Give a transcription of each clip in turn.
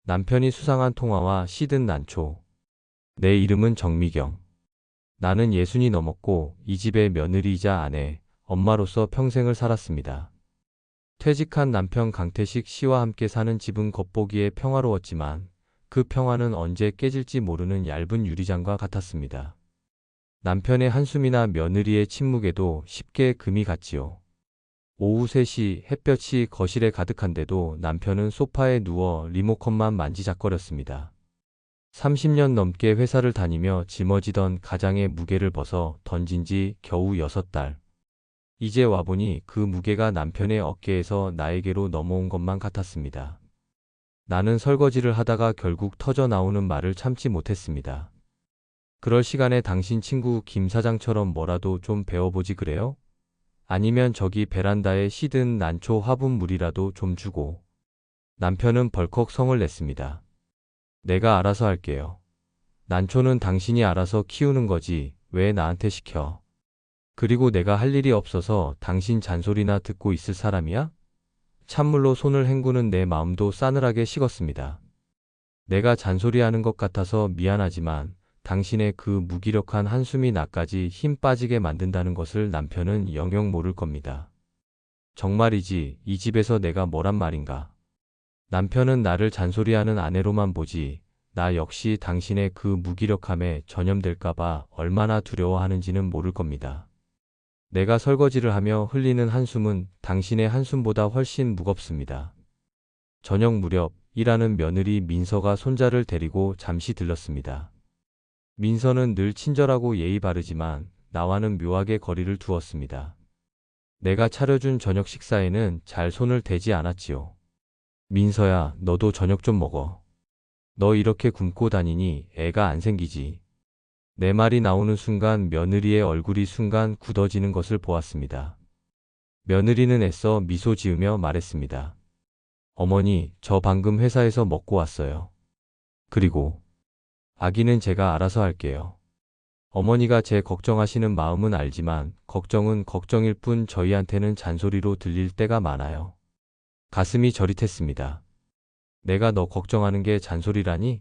남편이 수상한 통화와 시든 난초. 내 이름은 정미경. 나는 60이 넘었고 이 집의 며느리이자 아내, 엄마로서 평생을 살았습니다. 퇴직한 남편 강태식 씨와 함께 사는 집은 겉보기에 평화로웠지만 그 평화는 언제 깨질지 모르는 얇은 유리장과 같았습니다. 남편의 한숨이나 며느리의 침묵에도 쉽게 금이 갔지요. 오후 3시 햇볕이 거실에 가득한데도 남편은 소파에 누워 리모컨만 만지작거렸습니다. 30년 넘게 회사를 다니며 짊어지던 가장의 무게를 벗어 던진 지 겨우 6달. 이제 와보니 그 무게가 남편의 어깨에서 나에게로 넘어온 것만 같았습니다. 나는 설거지를 하다가 결국 터져 나오는 말을 참지 못했습니다. 그럴 시간에 당신 친구 김 사장처럼 뭐라도 좀 배워보지 그래요? 아니면 저기 베란다에 시든 난초 화분물이라도 좀 주고. 남편은 벌컥 성을 냈습니다. 내가 알아서 할게요. 난초는 당신이 알아서 키우는 거지 왜 나한테 시켜? 그리고 내가 할 일이 없어서 당신 잔소리나 듣고 있을 사람이야? 찬물로 손을 헹구는 내 마음도 싸늘하게 식었습니다. 내가 잔소리하는 것 같아서 미안하지만 당신의 그 무기력한 한숨이 나까지 힘 빠지게 만든다는 것을 남편은 영영 모를 겁니다. 정말이지 이 집에서 내가 뭐란 말인가. 남편은 나를 잔소리하는 아내로만 보지 나 역시 당신의 그 무기력함에 전염될까봐 얼마나 두려워하는지는 모를 겁니다. 내가 설거지를 하며 흘리는 한숨은 당신의 한숨보다 훨씬 무겁습니다. 저녁 무렵 일하는 며느리 민서가 손자를 데리고 잠시 들렀습니다. 민서는 늘 친절하고 예의 바르지만 나와는 묘하게 거리를 두었습니다. 내가 차려준 저녁 식사에는 잘 손을 대지 않았지요. 민서야, 너도 저녁 좀 먹어. 너 이렇게 굶고 다니니 애가 안 생기지. 내 말이 나오는 순간 며느리의 얼굴이 순간 굳어지는 것을 보았습니다. 며느리는 애써 미소 지으며 말했습니다. 어머니, 저 방금 회사에서 먹고 왔어요. 그리고 아기는 제가 알아서 할게요. 어머니가 제 걱정하시는 마음은 알지만 걱정은 걱정일 뿐 저희한테는 잔소리로 들릴 때가 많아요. 가슴이 저릿했습니다. 내가 너 걱정하는 게 잔소리라니?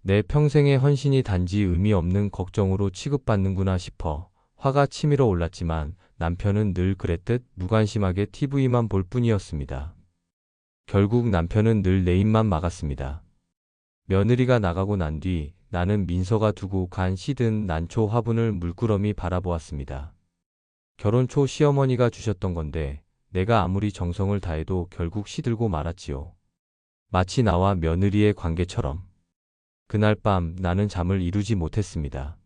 내 평생의 헌신이 단지 의미 없는 걱정으로 취급받는구나 싶어 화가 치밀어 올랐지만 남편은 늘 그랬듯 무관심하게 TV만 볼 뿐이었습니다. 결국 남편은 늘 내 입만 막았습니다. 며느리가 나가고 난 뒤 나는 민서가 두고 간 시든 난초 화분을 물끄러미 바라보았습니다. 결혼 초 시어머니가 주셨던 건데 내가 아무리 정성을 다해도 결국 시들고 말았지요. 마치 나와 며느리의 관계처럼. 그날 밤 나는 잠을 이루지 못했습니다.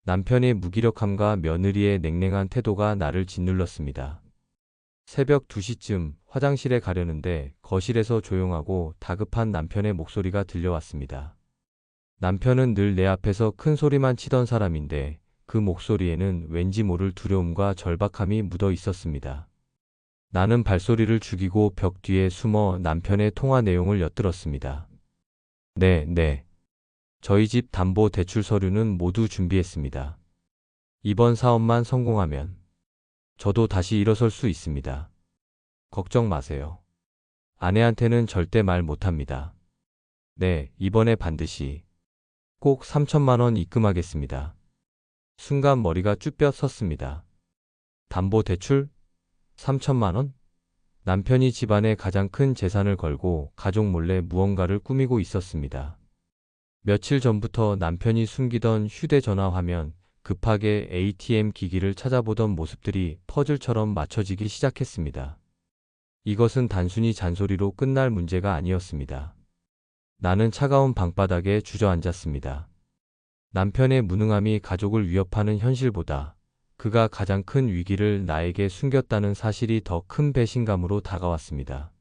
남편의 무기력함과 며느리의 냉랭한 태도가 나를 짓눌렀습니다. 새벽 2시쯤 화장실에 가려는데 거실에서 조용하고 다급한 남편의 목소리가 들려왔습니다. 남편은 늘 내 앞에서 큰 소리만 치던 사람인데 그 목소리에는 왠지 모를 두려움과 절박함이 묻어 있었습니다. 나는 발소리를 죽이고 벽 뒤에 숨어 남편의 통화 내용을 엿들었습니다. 네. 저희 집 담보 대출 서류는 모두 준비했습니다. 이번 사업만 성공하면 저도 다시 일어설 수 있습니다. 걱정 마세요. 아내한테는 절대 말 못합니다. 네, 이번에 반드시 꼭 3천만 원 입금하겠습니다. 순간 머리가 쭈뼛 섰습니다. 담보 대출? 3천만 원? 남편이 집안의 가장 큰 재산을 걸고 가족 몰래 무언가를 꾸미고 있었습니다. 며칠 전부터 남편이 숨기던 휴대전화 화면, 급하게 ATM 기기를 찾아보던 모습들이 퍼즐처럼 맞춰지기 시작했습니다. 이것은 단순히 잔소리로 끝날 문제가 아니었습니다. 나는 차가운 방바닥에 주저앉았습니다. 남편의 무능함이 가족을 위협하는 현실보다 그가 가장 큰 위기를 나에게 숨겼다는 사실이 더 큰 배신감으로 다가왔습니다.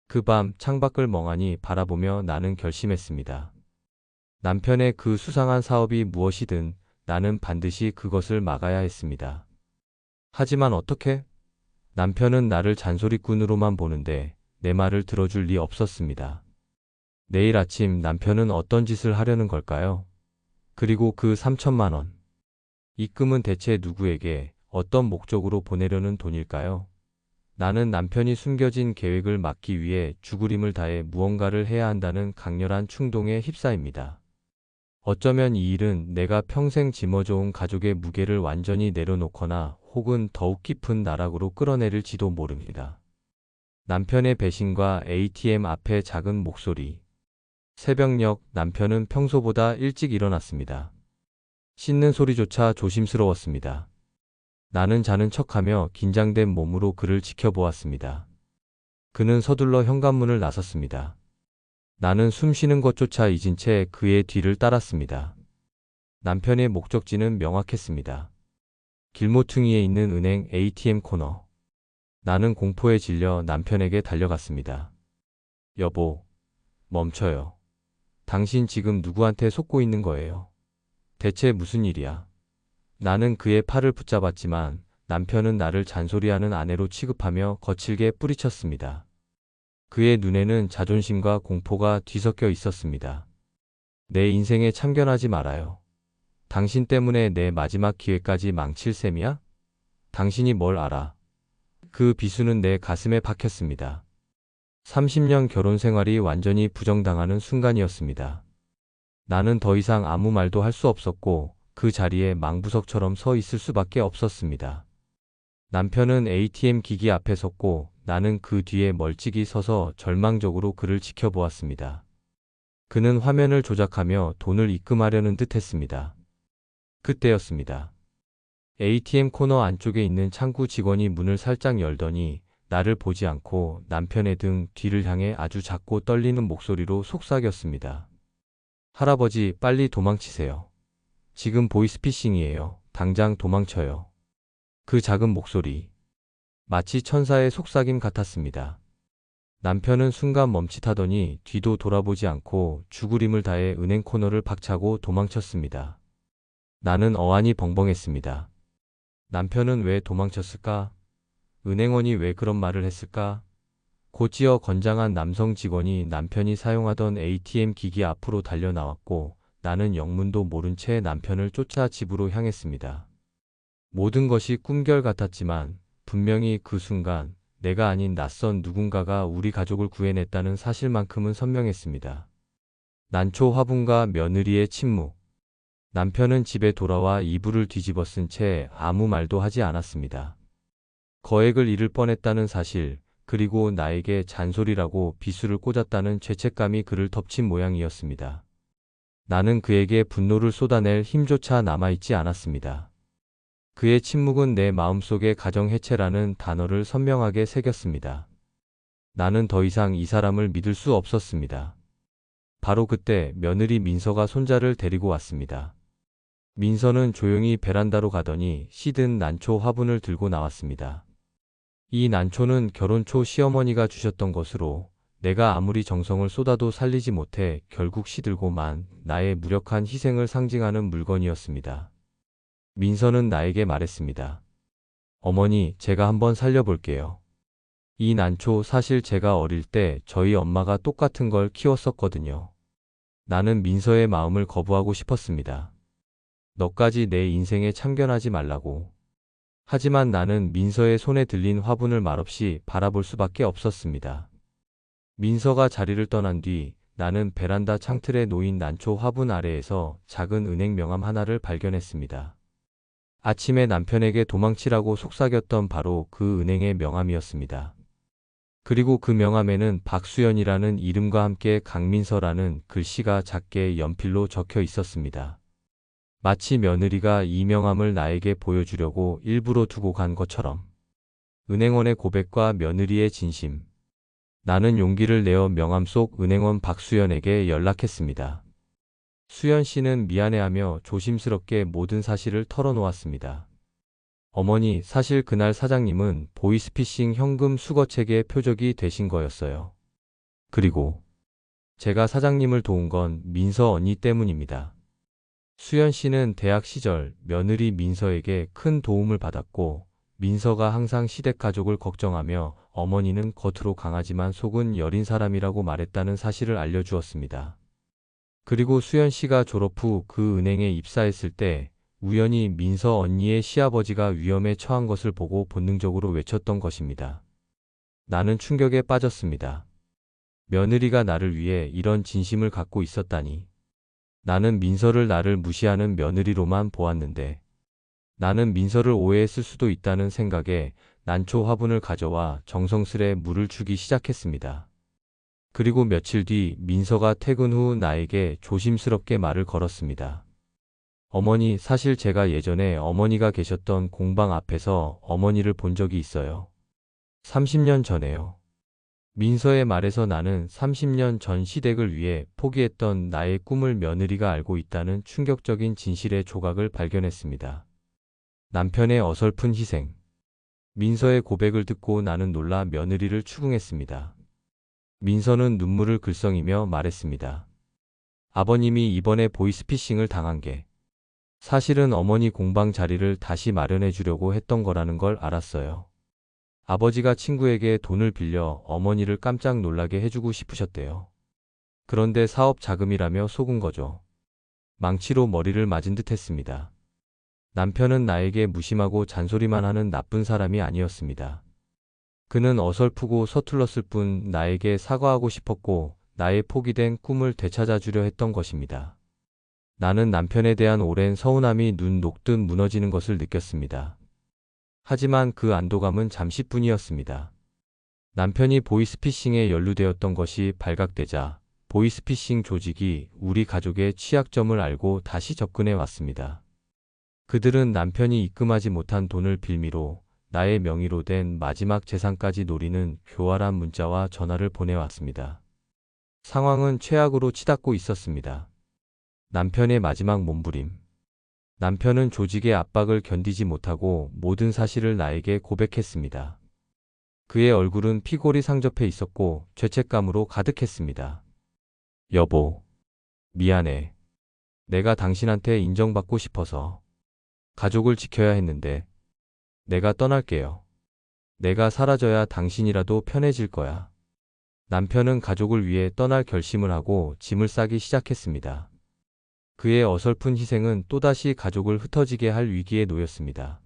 그 밤 창밖을 멍하니 바라보며 나는 결심했습니다. 남편의 그 수상한 사업이 무엇이든 나는 반드시 그것을 막아야 했습니다. 하지만 어떻게? 남편은 나를 잔소리꾼으로만 보는데 내 말을 들어줄 리 없었습니다. 내일 아침 남편은 어떤 짓을 하려는 걸까요? 그리고 그 3천만 원. 입금은 대체 누구에게 어떤 목적으로 보내려는 돈일까요? 나는 남편이 숨겨진 계획을 막기 위해 죽을 힘을 다해 무언가를 해야 한다는 강렬한 충동에 휩싸입니다. 어쩌면 이 일은 내가 평생 짊어져온 가족의 무게를 완전히 내려놓거나 혹은 더욱 깊은 나락으로 끌어내릴지도 모릅니다. 남편의 배신과 ATM 앞의 작은 목소리. 새벽녘 남편은 평소보다 일찍 일어났습니다. 씻는 소리조차 조심스러웠습니다. 나는 자는 척하며 긴장된 몸으로 그를 지켜보았습니다. 그는 서둘러 현관문을 나섰습니다. 나는 숨 쉬는 것조차 잊은 채 그의 뒤를 따랐습니다. 남편의 목적지는 명확했습니다. 길모퉁이에 있는 은행 ATM 코너. 나는 공포에 질려 남편에게 달려갔습니다. 여보, 멈춰요. 당신 지금 누구한테 속고 있는 거예요? 대체 무슨 일이야? 나는 그의 팔을 붙잡았지만 남편은 나를 잔소리하는 아내로 취급하며 거칠게 뿌리쳤습니다. 그의 눈에는 자존심과 공포가 뒤섞여 있었습니다. 내 인생에 참견하지 말아요. 당신 때문에 내 마지막 기회까지 망칠 셈이야? 당신이 뭘 알아? 그 비수는 내 가슴에 박혔습니다. 30년 결혼 생활이 완전히 부정당하는 순간이었습니다. 나는 더 이상 아무 말도 할 수 없었고 그 자리에 망부석처럼 서 있을 수밖에 없었습니다. 남편은 ATM 기기 앞에 섰고 나는 그 뒤에 멀찍이 서서 절망적으로 그를 지켜보았습니다. 그는 화면을 조작하며 돈을 입금하려는 듯 했습니다. 그때였습니다. ATM 코너 안쪽에 있는 창구 직원이 문을 살짝 열더니 나를 보지 않고 남편의 등 뒤를 향해 아주 작고 떨리는 목소리로 속삭였습니다. 할아버지, 빨리 도망치세요. 지금 보이스피싱이에요. 당장 도망쳐요. 그 작은 목소리. 마치 천사의 속삭임 같았습니다. 남편은 순간 멈칫하더니 뒤도 돌아보지 않고 죽을 힘을 다해 은행 코너를 박차고 도망쳤습니다. 나는 어안이 벙벙했습니다. 남편은 왜 도망쳤을까? 은행원이 왜 그런 말을 했을까? 곧이어 건장한 남성 직원이 남편이 사용하던 ATM 기기 앞으로 달려 나왔고 나는 영문도 모른 채 남편을 쫓아 집으로 향했습니다. 모든 것이 꿈결 같았지만 분명히 그 순간 내가 아닌 낯선 누군가가 우리 가족을 구해냈다는 사실만큼은 선명했습니다. 난초 화분과 며느리의 침묵. 남편은 집에 돌아와 이불을 뒤집어 쓴 채 아무 말도 하지 않았습니다. 거액을 잃을 뻔했다는 사실, 그리고 나에게 잔소리라고 비수를 꽂았다는 죄책감이 그를 덮친 모양이었습니다. 나는 그에게 분노를 쏟아낼 힘조차 남아있지 않았습니다. 그의 침묵은 내 마음속에 가정해체라는 단어를 선명하게 새겼습니다. 나는 더 이상 이 사람을 믿을 수 없었습니다. 바로 그때 며느리 민서가 손자를 데리고 왔습니다. 민서는 조용히 베란다로 가더니 시든 난초 화분을 들고 나왔습니다. 이 난초는 결혼 초 시어머니가 주셨던 것으로 내가 아무리 정성을 쏟아도 살리지 못해 결국 시들고 만 나의 무력한 희생을 상징하는 물건이었습니다. 민서는 나에게 말했습니다. 어머니, 제가 한번 살려볼게요. 이 난초 사실 제가 어릴 때 저희 엄마가 똑같은 걸 키웠었거든요. 나는 민서의 마음을 거부하고 싶었습니다. 너까지 내 인생에 참견하지 말라고. 하지만 나는 민서의 손에 들린 화분을 말없이 바라볼 수밖에 없었습니다. 민서가 자리를 떠난 뒤 나는 베란다 창틀에 놓인 난초 화분 아래에서 작은 은행 명함 하나를 발견했습니다. 아침에 남편에게 도망치라고 속삭였던 바로 그 은행의 명함이었습니다. 그리고 그 명함에는 박수연이라는 이름과 함께 강민서라는 글씨가 작게 연필로 적혀 있었습니다. 마치 며느리가 이 명함을 나에게 보여주려고 일부러 두고 간 것처럼. 은행원의 고백과 며느리의 진심. 나는 용기를 내어 명함 속 은행원 박수연에게 연락했습니다. 수연 씨는 미안해하며 조심스럽게 모든 사실을 털어놓았습니다. 어머니, 사실 그날 사장님은 보이스피싱 현금 수거책의 표적이 되신 거였어요. 그리고 제가 사장님을 도운 건 민서 언니 때문입니다. 수연 씨는 대학 시절 며느리 민서에게 큰 도움을 받았고 민서가 항상 시댁 가족을 걱정하며 어머니는 겉으로 강하지만 속은 여린 사람이라고 말했다는 사실을 알려주었습니다. 그리고 수연 씨가 졸업 후 그 은행에 입사했을 때 우연히 민서 언니의 시아버지가 위험에 처한 것을 보고 본능적으로 외쳤던 것입니다. 나는 충격에 빠졌습니다. 며느리가 나를 위해 이런 진심을 갖고 있었다니. 나는 민서를 나를 무시하는 며느리로만 보았는데, 나는 민서를 오해했을 수도 있다는 생각에 난초 화분을 가져와 정성스레 물을 주기 시작했습니다. 그리고 며칠 뒤 민서가 퇴근 후 나에게 조심스럽게 말을 걸었습니다. 어머니, 사실 제가 예전에 어머니가 계셨던 공방 앞에서 어머니를 본 적이 있어요. 30년 전에요. 민서의 말에서 나는 30년 전 시댁을 위해 포기했던 나의 꿈을 며느리가 알고 있다는 충격적인 진실의 조각을 발견했습니다. 남편의 어설픈 희생. 민서의 고백을 듣고 나는 놀라 며느리를 추궁했습니다. 민서는 눈물을 글썽이며 말했습니다. 아버님이 이번에 보이스피싱을 당한 게 사실은 어머니 공방 자리를 다시 마련해 주려고 했던 거라는 걸 알았어요. 아버지가 친구에게 돈을 빌려 어머니를 깜짝 놀라게 해주고 싶으셨대요. 그런데 사업 자금이라며 속은 거죠. 망치로 머리를 맞은 듯 했습니다. 남편은 나에게 무심하고 잔소리만 하는 나쁜 사람이 아니었습니다. 그는 어설프고 서툴렀을 뿐 나에게 사과하고 싶었고 나의 포기된 꿈을 되찾아 주려 했던 것입니다. 나는 남편에 대한 오랜 서운함이 눈 녹듯 무너지는 것을 느꼈습니다. 하지만 그 안도감은 잠시뿐이었습니다. 남편이 보이스피싱에 연루되었던 것이 발각되자 보이스피싱 조직이 우리 가족의 취약점을 알고 다시 접근해 왔습니다. 그들은 남편이 입금하지 못한 돈을 빌미로 나의 명의로 된 마지막 재산까지 노리는 교활한 문자와 전화를 보내왔습니다. 상황은 최악으로 치닫고 있었습니다. 남편의 마지막 몸부림. 남편은 조직의 압박을 견디지 못하고 모든 사실을 나에게 고백했습니다. 그의 얼굴은 피골이 상접해 있었고 죄책감으로 가득했습니다. 여보, 미안해. 내가 당신한테 인정받고 싶어서 가족을 지켜야 했는데 내가 떠날게요. 내가 사라져야 당신이라도 편해질 거야. 남편은 가족을 위해 떠날 결심을 하고 짐을 싸기 시작했습니다. 그의 어설픈 희생은 또다시 가족을 흩어지게 할 위기에 놓였습니다.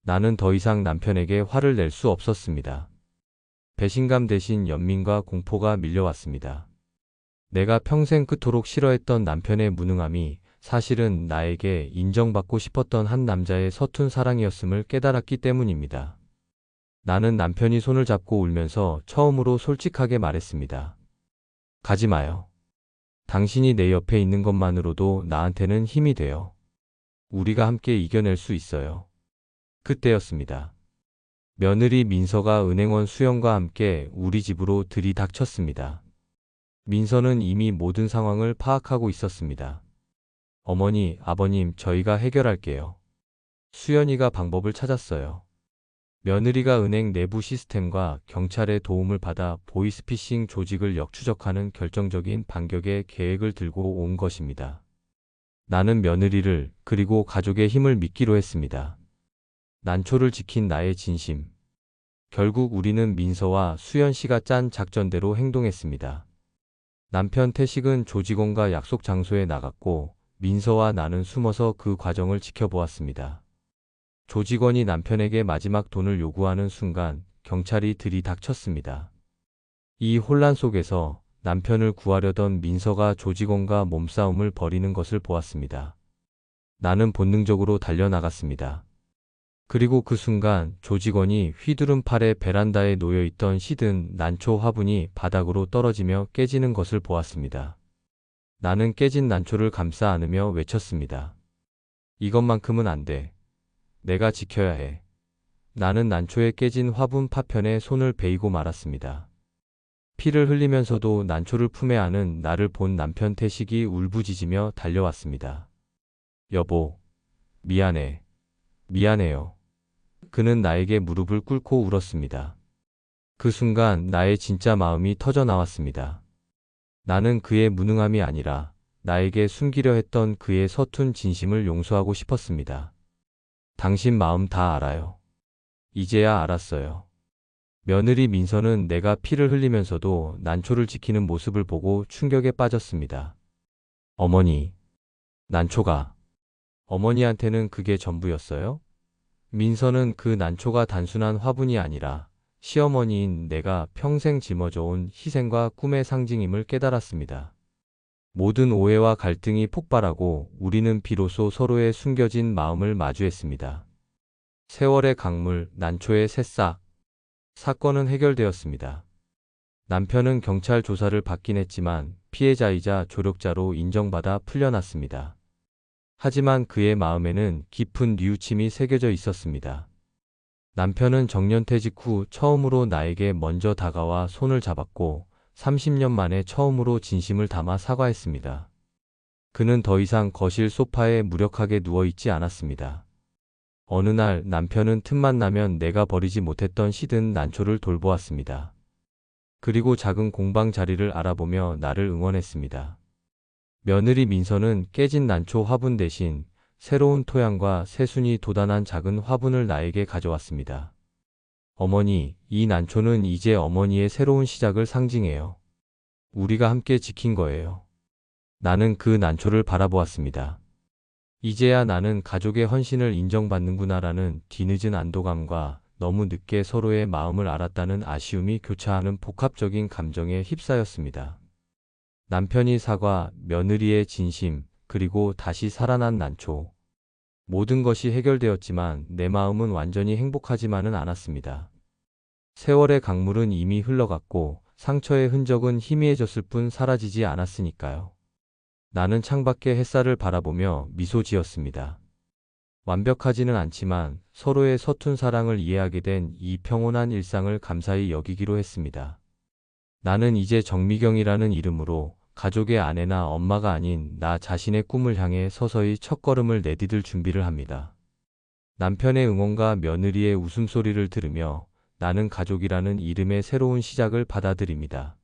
나는 더 이상 남편에게 화를 낼 수 없었습니다. 배신감 대신 연민과 공포가 밀려왔습니다. 내가 평생 그토록 싫어했던 남편의 무능함이 사실은 나에게 인정받고 싶었던 한 남자의 서툰 사랑이었음을 깨달았기 때문입니다. 나는 남편이 손을 잡고 울면서 처음으로 솔직하게 말했습니다. 가지 마요. 당신이 내 옆에 있는 것만으로도 나한테는 힘이 돼요. 우리가 함께 이겨낼 수 있어요. 그때였습니다. 며느리 민서가 은행원 수영과 함께 우리 집으로 들이닥쳤습니다. 민서는 이미 모든 상황을 파악하고 있었습니다. 어머니, 아버님, 저희가 해결할게요. 수연이가 방법을 찾았어요. 며느리가 은행 내부 시스템과 경찰의 도움을 받아 보이스피싱 조직을 역추적하는 결정적인 반격의 계획을 들고 온 것입니다. 나는 며느리를 그리고 가족의 힘을 믿기로 했습니다. 난초를 지킨 나의 진심. 결국 우리는 민서와 수연 씨가 짠 작전대로 행동했습니다. 남편 태식은 조직원과 약속 장소에 나갔고 민서와 나는 숨어서 그 과정을 지켜보았습니다. 조직원이 남편에게 마지막 돈을 요구하는 순간 경찰이 들이닥쳤습니다. 이 혼란 속에서 남편을 구하려던 민서가 조직원과 몸싸움을 벌이는 것을 보았습니다. 나는 본능적으로 달려나갔습니다. 그리고 그 순간 조직원이 휘두른 팔에 베란다에 놓여있던 시든 난초 화분이 바닥으로 떨어지며 깨지는 것을 보았습니다. 나는 깨진 난초를 감싸 안으며 외쳤습니다. 이것만큼은 안 돼. 내가 지켜야 해. 나는 난초에 깨진 화분 파편에 손을 베이고 말았습니다. 피를 흘리면서도 난초를 품에 안은 나를 본 남편 태식이 울부짖으며 달려왔습니다. 여보, 미안해. 미안해요. 그는 나에게 무릎을 꿇고 울었습니다. 그 순간 나의 진짜 마음이 터져 나왔습니다. 나는 그의 무능함이 아니라 나에게 숨기려 했던 그의 서툰 진심을 용서하고 싶었습니다. 당신 마음 다 알아요. 이제야 알았어요. 며느리 민서는 내가 피를 흘리면서도 난초를 지키는 모습을 보고 충격에 빠졌습니다. 어머니, 난초가 어머니한테는 그게 전부였어요? 민서는 그 난초가 단순한 화분이 아니라 시어머니인 내가 평생 짊어져온 희생과 꿈의 상징임을 깨달았습니다. 모든 오해와 갈등이 폭발하고 우리는 비로소 서로의 숨겨진 마음을 마주했습니다. 세월의 강물, 난초의 새싹. 사건은 해결되었습니다. 남편은 경찰 조사를 받긴 했지만 피해자이자 조력자로 인정받아 풀려났습니다. 하지만 그의 마음에는 깊은 뉘우침이 새겨져 있었습니다. 남편은 정년퇴직 후 처음으로 나에게 먼저 다가와 손을 잡았고 30년 만에 처음으로 진심을 담아 사과했습니다. 그는 더 이상 거실 소파에 무력하게 누워있지 않았습니다. 어느 날 남편은 틈만 나면 내가 버리지 못했던 시든 난초를 돌보았습니다. 그리고 작은 공방 자리를 알아보며 나를 응원했습니다. 며느리 민서는 깨진 난초 화분 대신 새로운 토양과 새순이 돋아난 작은 화분을 나에게 가져왔습니다. 어머니, 이 난초는 이제 어머니의 새로운 시작을 상징해요. 우리가 함께 지킨 거예요. 나는 그 난초를 바라보았습니다. 이제야 나는 가족의 헌신을 인정받는구나라는 뒤늦은 안도감과 너무 늦게 서로의 마음을 알았다는 아쉬움이 교차하는 복합적인 감정에 휩싸였습니다. 남편이 사과, 며느리의 진심, 그리고 다시 살아난 난초. 모든 것이 해결되었지만 내 마음은 완전히 행복하지만은 않았습니다. 세월의 강물은 이미 흘러갔고 상처의 흔적은 희미해졌을 뿐 사라지지 않았으니까요. 나는 창밖의 햇살을 바라보며 미소 지었습니다. 완벽하지는 않지만 서로의 서툰 사랑을 이해하게 된 이 평온한 일상을 감사히 여기기로 했습니다. 나는 이제 정미경이라는 이름으로 가족의 아내나 엄마가 아닌 나 자신의 꿈을 향해 서서히 첫걸음을 내디딜 준비를 합니다. 남편의 응원과 며느리의 웃음소리를 들으며 나는 가족이라는 이름의 새로운 시작을 받아들입니다.